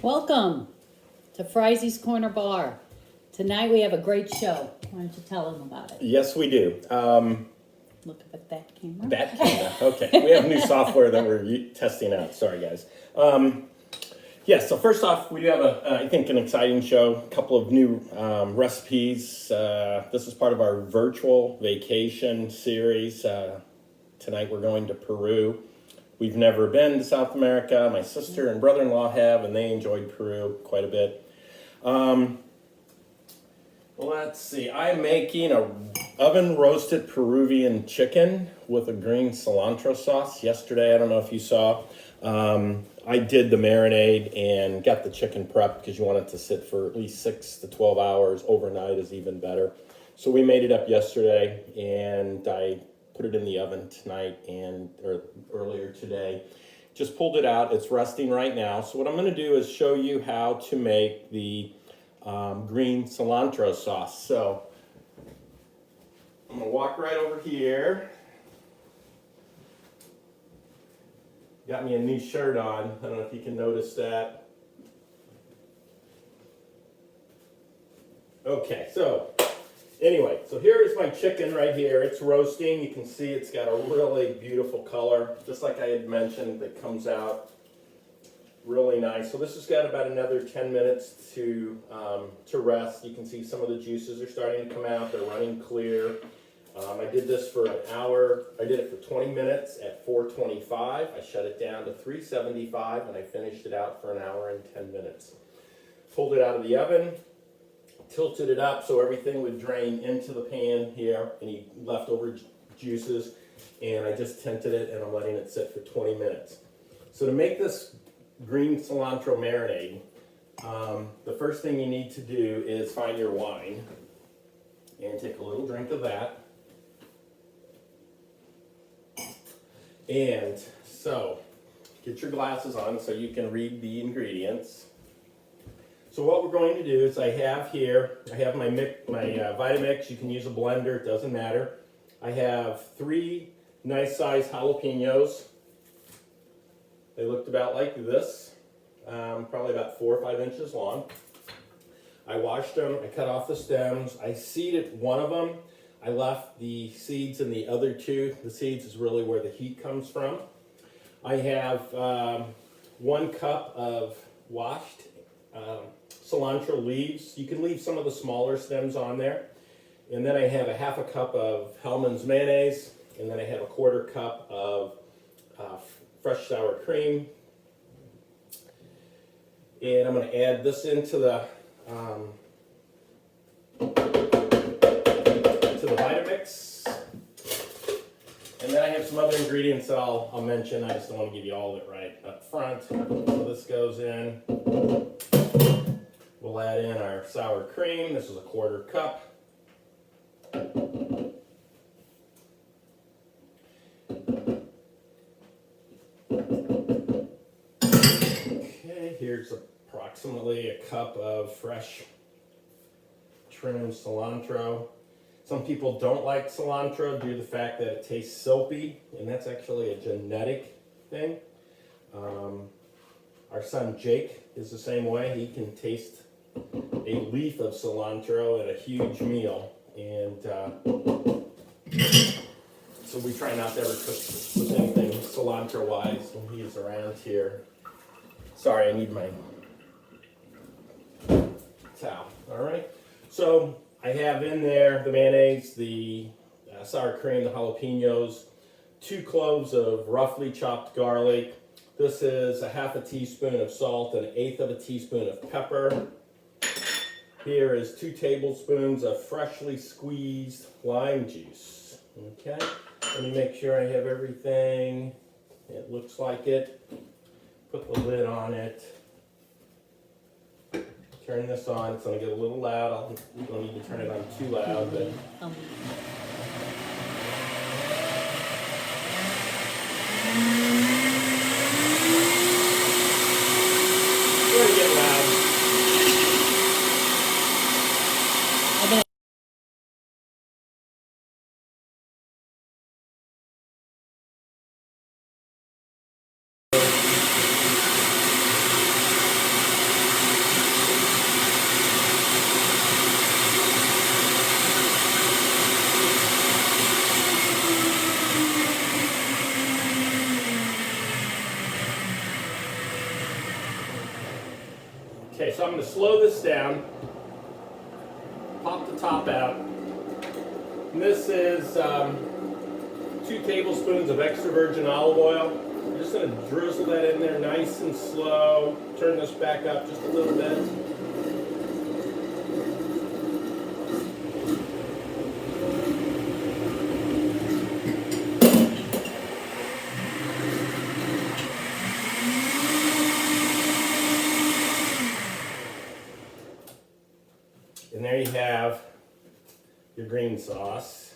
Welcome to Fry's Corner Bar. Tonight we have a great show. Why don't you tell them about it? Yes, we do. Look at that camera. That camera. Okay. We have new software that we're testing out. Sorry, guys. So first off, we do have I think, an exciting show. A couple of new recipes. This is part of our virtual vacation series. Tonight we're going to Peru. We've never been to South America. My sister and brother-in-law have, and they enjoyed Peru quite a bit. Let's see. I'm making a oven-roasted Peruvian chicken with a green cilantro sauce. Yesterday, I don't know if you saw, I did the marinade and got the chicken prepped because you want it to sit for at least 6 to 12 hours. Overnight is even better. So we made it up yesterday, and I put it in the oven tonight or earlier today. Just pulled it out. It's resting right now. So what I'm going to do is show you how to make the green cilantro sauce. So I'm going to walk right over here. Got me a new shirt on. I don't know if you can notice that. Okay, so anyway, so here is my chicken right here. It's roasting. You can see it's got a really beautiful color. Just like I had mentioned, it comes out really nice. So this has got about another 10 minutes to rest. You can see some of the juices are starting to come out. They're running clear. I did this for an hour. I did it for 20 minutes at 425. I shut it down to 375, and I finished it out for an hour and 10 minutes. Pulled it out of the oven, tilted it up so everything would drain into the pan here, any leftover juices, and I just tinted it, and I'm letting it sit for 20 minutes. So to make this green cilantro marinade, the first thing you need to do is find your wine and take a little drink of that. And so get your glasses on so you can read the ingredients. So what we're going to do is I have my Vitamix. You can use a blender, it doesn't matter. I have 3 nice sized jalapenos. They looked about like this, probably about 4 or 5 inches long. I washed them, I cut off the stems, I seeded one of them. I left the seeds in the other 2. The seeds is really where the heat comes from. I have 1 cup of washed cilantro leaves. You can leave some of the smaller stems on there. And then I have a half a cup of Hellmann's mayonnaise, and then I have a 1/4 cup of fresh sour cream. And I'm going to add this into the Vitamix. And then I have some other ingredients that I'll mention. I just don't want to give you all of it right up front. So this goes in. We'll add in our sour cream. This is a 1/4 cup. Okay, here's approximately a cup of fresh trimmed cilantro. Some people don't like cilantro due to the fact that it tastes soapy, and that's actually a genetic thing. Our son Jake is the same way. He can taste a leaf of cilantro at a huge meal, and so we try not to ever cook with anything cilantro-wise when he is around here. Sorry, I need my towel. All right, so I have in there the mayonnaise, the sour cream, the jalapenos, 2 cloves of roughly chopped garlic. This is a 1/2 teaspoon of salt and 1/8 of a teaspoon of pepper. Here is 2 tablespoons of freshly squeezed lime juice. Okay, let me make sure I have everything. It looks like it. Put the lid on it. Turn this on. It's going to get a little loud. You don't need to turn it on too loud, but it's going to get loud. Okay, so I'm going to slow this down, pop the top out. And this is 2 tablespoons of extra virgin olive oil. I'm just going to drizzle that in there nice and slow. Turn this back up just a little bit. And there you have your green sauce.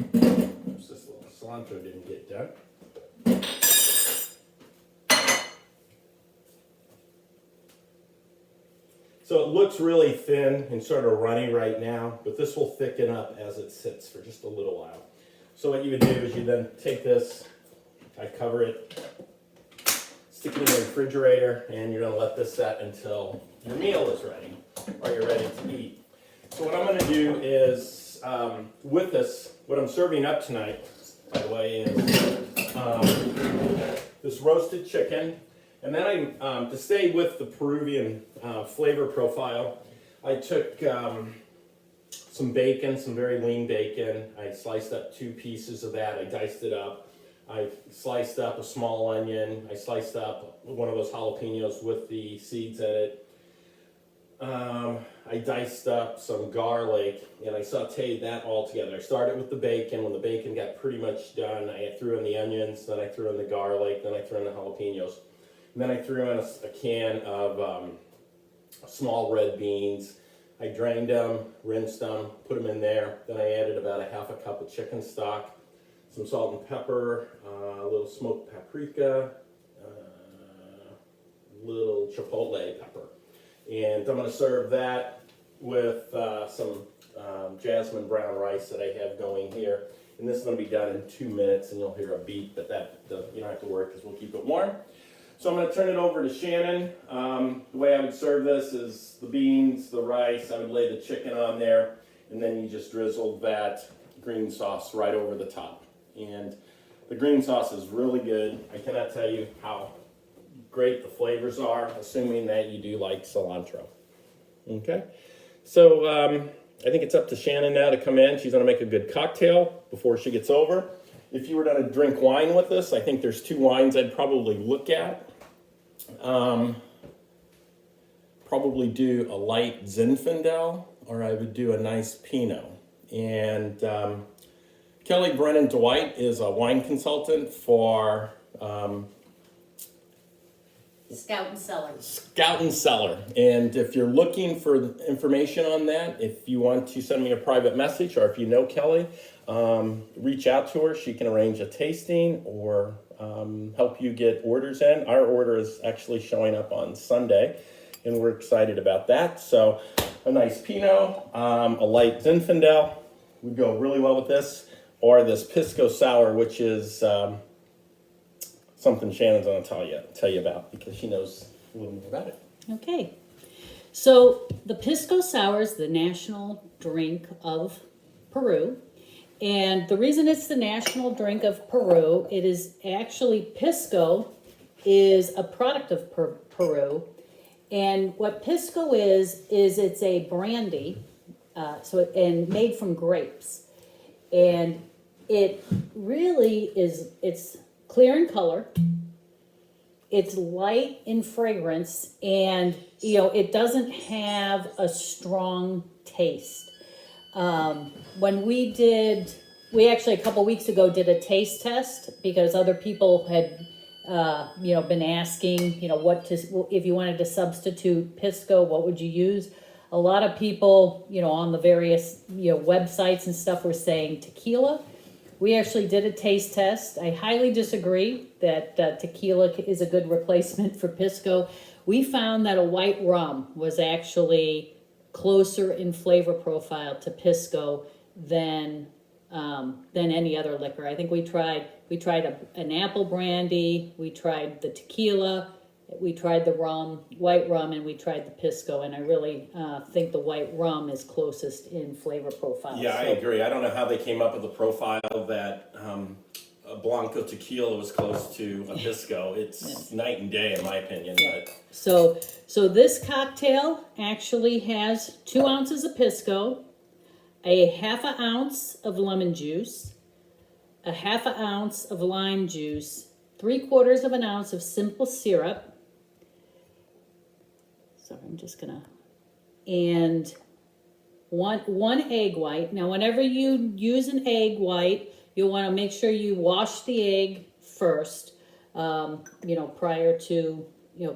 Oops, this little cilantro didn't get done. So it looks really thin and sort of runny right now, but this will thicken up as it sits for just a little while. So what you would do is you then take this, I cover it, stick it in the refrigerator, and you're gonna let this set until your meal is ready, or you're ready to eat. So what I'm gonna do is, with this, what I'm serving up tonight, by the way, is this roasted chicken. And then to stay with the Peruvian flavor profile, I took some bacon, some very lean bacon. I sliced up 2 pieces of that. I diced it up. I sliced up a small onion. I sliced up one of those jalapenos with the seeds in it. I diced up some garlic, and I sauteed that all together. I started with the bacon. When the bacon got pretty much done, I threw in the onions, then I threw in the garlic, then I threw in the jalapenos. And then I threw in a can of small red beans. I drained them, rinsed them, put them in there. Then I added about a half a cup of chicken stock, some salt and pepper, a little smoked paprika, a little chipotle pepper. And I'm going to serve that with some jasmine brown rice that I have going here. And this is going to be done in 2 minutes, and you'll hear a beep, but you don't have to worry because we'll keep it warm. So I'm going to turn it over to Shannon. The way I would serve this is the beans, the rice, I would lay the chicken on there, and then you just drizzle that green sauce right over the top. And the green sauce is really good. I cannot tell you how great the flavors are, assuming that you do like cilantro. Okay, so I think it's up to Shannon now to come in. She's going to make a good cocktail before she gets over. If you were going to drink wine with this, I think there's 2 wines I'd probably look at. Probably do a light Zinfandel, or I would do a nice Pinot. And Kelly Brennan Dwight is a wine consultant for Scout and Cellar. Scout and Cellar. And if you're looking for information on that, if you want to send me a private message, or if you know Kelly, reach out to her. She can arrange a tasting or help you get orders in. Our order is actually showing up on Sunday, and we're excited about that. So a nice Pinot, a light Zinfandel would go really well with this, or this Pisco Sour, which is something Shannon's going to tell you about because she knows a little more about it. Okay. So the Pisco Sour is the national drink of Peru. And the reason it's the national drink of Peru, it is actually, Pisco is a product of Peru. And what Pisco is it's a brandy, and made from grapes. And it really is, it's clear in color, it's light in fragrance, and it doesn't have a strong taste. When we actually a couple weeks ago did a taste test because other people had been asking, if you wanted to substitute Pisco, what would you use? A lot of people, on the various, websites and stuff were saying tequila. We actually did a taste test. I highly disagree that tequila is a good replacement for Pisco. We found that a white rum was actually closer in flavor profile to Pisco than any other liquor. I think we tried an apple brandy, we tried the tequila, we tried the white rum, and we tried the Pisco, and I really think the white rum is closest in flavor profile. Yeah, I agree. I don't know how they came up with a profile that a Blanco tequila was close to a Pisco. It's night and day in my opinion. Yeah. So this cocktail actually has 2 ounces of Pisco, a half an ounce of lemon juice, a half an ounce of lime juice, 3/4 of an ounce of simple syrup. So I'm just gonna, and one egg white. Now, whenever you use an egg white, you'll want to make sure you wash the egg first, prior to,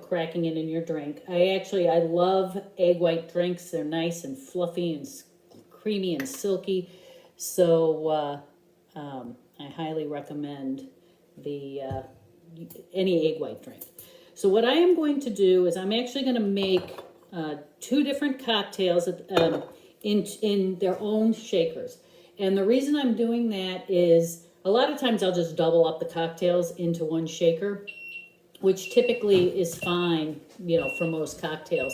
cracking it in your drink. I love egg white drinks. They're nice and fluffy and creamy and silky. So I highly recommend any egg white drink. So what I am going to do is I'm actually going to make 2 different cocktails in their own shakers. And the reason I'm doing that is a lot of times I'll just double up the cocktails into one shaker, which typically is fine, for most cocktails.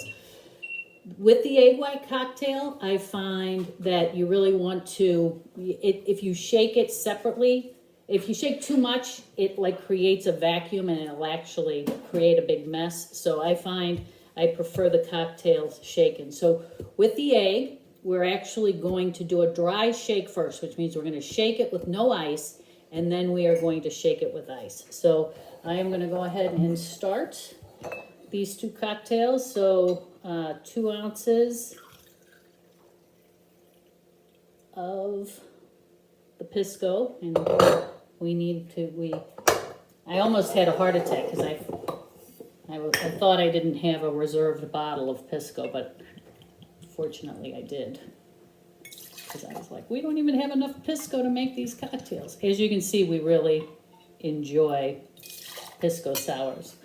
With the egg white cocktail, I find that you really want to, if you shake it separately, if you shake too much, it like creates a vacuum and it'll actually create a big mess. So I find I prefer the cocktails shaken. So with the egg, we're actually going to do a dry shake first, which means we're going to shake it with no ice, and then we are going to shake it with ice. So I am going to go ahead and start these 2 cocktails. So 2 ounces of the Pisco, and I almost had a heart attack because I thought I didn't have a reserved bottle of Pisco, but fortunately I did. Because I was like, we don't even have enough Pisco to make these cocktails. As you can see, we really enjoy Pisco Sours.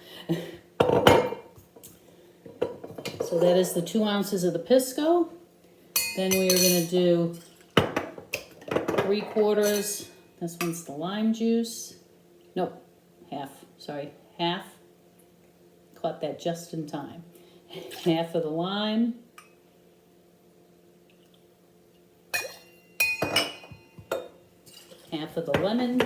So that is the 2 ounces of the Pisco. Then we are going to do 3/4. This one's the lime juice. Nope, half. Sorry, half. Caught that just in time. Half of the lime. Half of the lemon.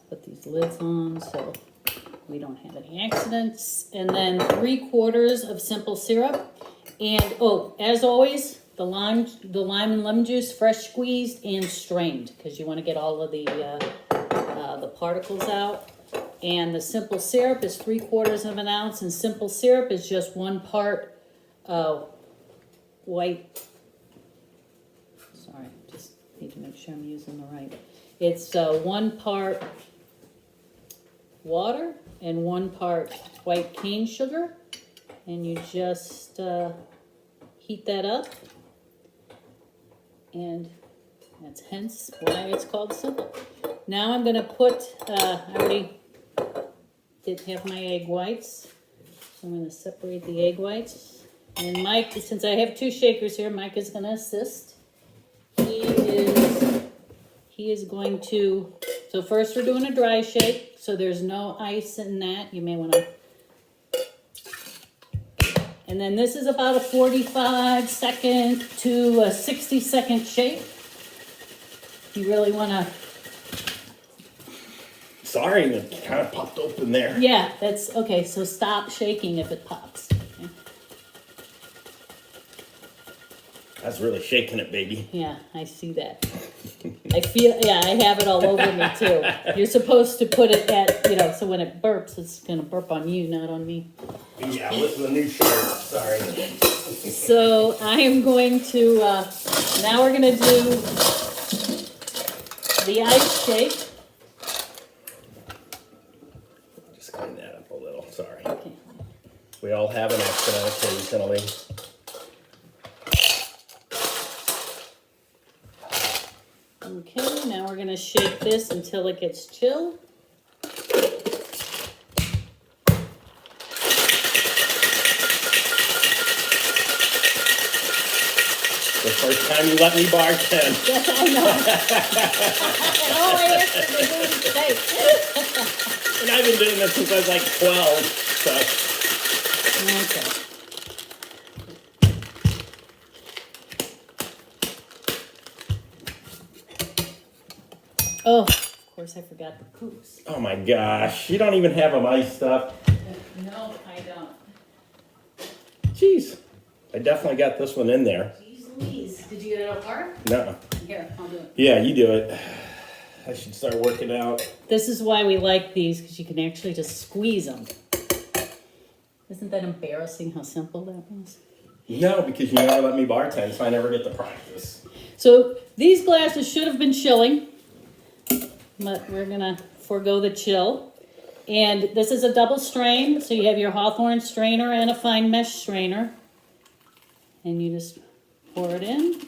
Put these lids on so we don't have any accidents. And then 3/4 of simple syrup. And as always, the lime and lemon juice, fresh squeezed and strained, because you want to get all of the particles out. And the simple syrup is 3/4 of an ounce, and simple syrup is just 1 part white. Sorry, just need to make sure I'm using the right. It's 1 part water and 1 part white cane sugar, and you just heat that up, and that's hence why it's called simple. Now I'm going to put, I already did have my egg whites, so I'm going to separate the egg whites. And Mike, since I have 2 shakers here, Mike is going to assist. He is going to, so first we're doing a dry shake, so there's no ice in that. You may want to, and then this is about a 45-second to a 60-second shake. You really want to. Sorry, it kind of popped open there. Yeah, that's okay. So stop shaking if it pops. Okay. That's really shaking it, baby. Yeah, I see that. I have it all over me too. You're supposed to put it at, so when it burps, it's going to burp on you, not on me. Yeah, with the new shirt. Sorry. So I am going to, now we're going to do the ice shake. Just clean that up a little. Sorry. Okay. We all have an accident occasionally. Okay, now we're going to shake this until it gets chilled. The first time you let me bartend. Yes, I know. All I asked you to do was shake. And I've been doing this since I was like 12. stuff. Okay. Oh, of course I forgot the coops. Oh my gosh, you don't even have them iced up. No, I don't. Jeez, I definitely got this one in there. Jeez Louise, did you get it apart? No. Here, I'll do it. Yeah, you do it. I should start working out. This is why we like these, because you can actually just squeeze them. Isn't that embarrassing how simple that was? No, because you never let me bartend, so I never get to practice. So these glasses should have been chilling, but we're gonna forego the chill. And this is a double strain, so you have your Hawthorne strainer and a fine mesh strainer. And you just pour it in,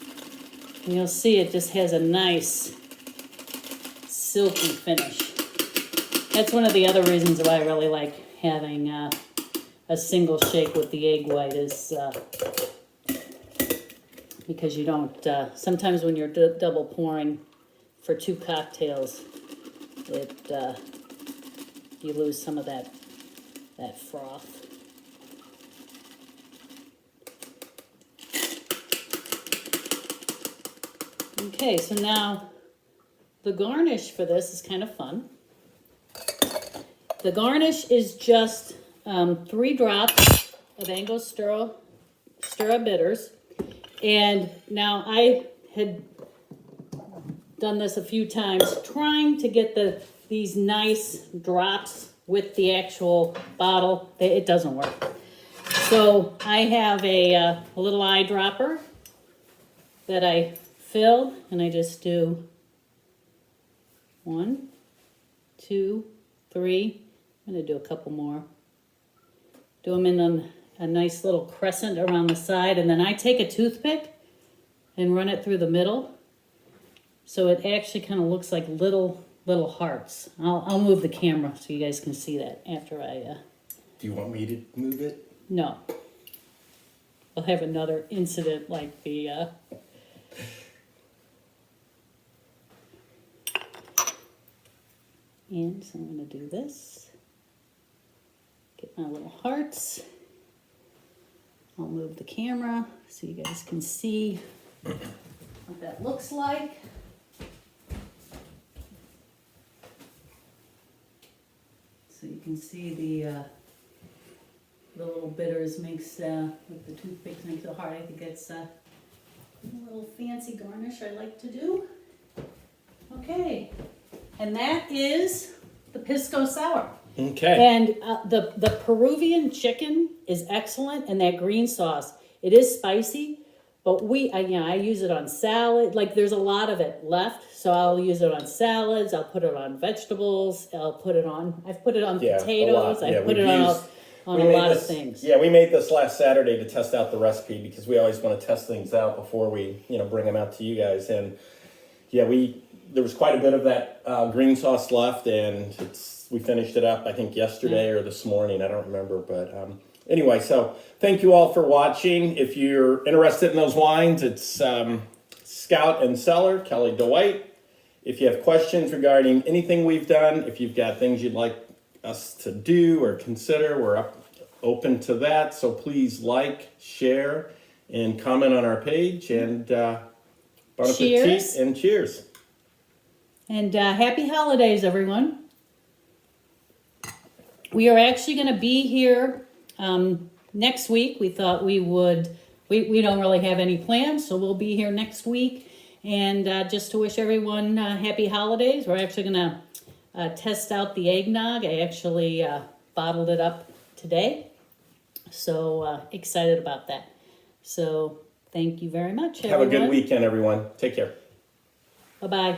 and you'll see it just has a nice silky finish. That's one of the other reasons why I really like having a single shake with the egg white is because you don't, sometimes when you're double pouring for 2 cocktails, you lose some of that froth. Okay, so now the garnish for this is kind of fun. The garnish is just 3 drops of Angostura bitters. And now I had done this a few times, trying to get these nice drops with the actual bottle. It doesn't work. So I have a little eyedropper that I fill, and I just do 1, 2, 3. I'm going to do a couple more. Do them in a nice little crescent around the side, and then I take a toothpick and run it through the middle, so it actually kind of looks like little hearts. I'll move the camera so you guys can see that after I. Do you want me to move it? No. I'll have another incident like the. And so I'm going to do this. Get my little hearts. I'll move the camera so you guys can see what that looks like. So you can see the little bitters makes, with the toothpicks makes it hard. I think it's a little fancy garnish I like to do. Okay, and that is the Pisco Sour. Okay. And the Peruvian chicken is excellent, and that green sauce, it is spicy, but I use it on salad. Like, there's a lot of it left, so I'll use it on salads. I'll put it on vegetables. I've put it on potatoes. I've put it on a lot of things. Yeah, we made this last Saturday to test out the recipe because we always want to test things out before we bring them out to you guys. And yeah, there was quite a bit of that green sauce left, and we finished it up, I think, yesterday or this morning. I don't remember. But anyway, so thank you all for watching. If you're interested in those wines, it's Scout and Cellar, Kelly DeWhite. If you have questions regarding anything we've done, if you've got things you'd like us to do or consider, we're open to that. So please like, share, and comment on our page. And bon appetit and cheers. And happy holidays, everyone. We are actually going to be here next week. We thought we would, we don't really have any plans, so we'll be here next week. And just to wish everyone happy holidays, we're actually going to test out the eggnog. I actually bottled it up today. So excited about that. So thank you very much, everyone. Have a good weekend, everyone. Take care. Bye-bye.